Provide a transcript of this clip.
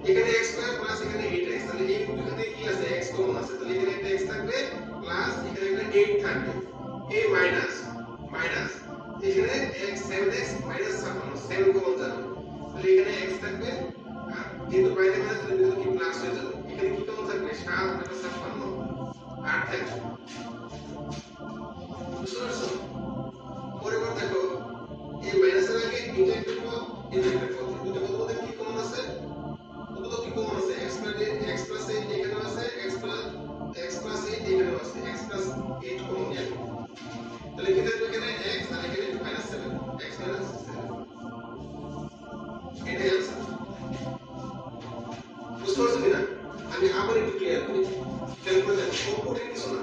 এখানে x square plus এখানে 8x, তাহলে এই দুটোতে কি আছে x কমন আছে, তাহলে এখানে একটা x থাকবে প্লাস এখানে একটা 8 থাকবে, a মাইনাস মাইনাস এখানে x 7x মাইনাস 7 কমন যাবে, তাহলে এখানে x থাকবে আর যেহেতু বাইরে মাইনাস তাহলে ভিতরে কি প্লাস হয়ে যাবে, এখানে কি কমন থাকবে 7 আর 56 8 থাকবে। বুঝতে পারছো? পরের দেখো এই মাইনাসের আগে এটা একটা পদ এটা একটা পদ, দুটো পদের মধ্যে কি কমন আছে, দুটো কি কমন আছে x প্লাস 8 এখানেও আছে x প্লাস 8 এখানেও আছে x প্লাস 8 কমন নিয়ে আসবো, তাহলে কি থাকবে এখানে x আর এখানে মাইনাস 7 x মাইনাস 7 এটাই आंसर। বুঝতে পারছো কিনা? আমি আবার একটু ক্লিয়ার করি, খেয়াল করে দেখো কম্পিউটার কিছু না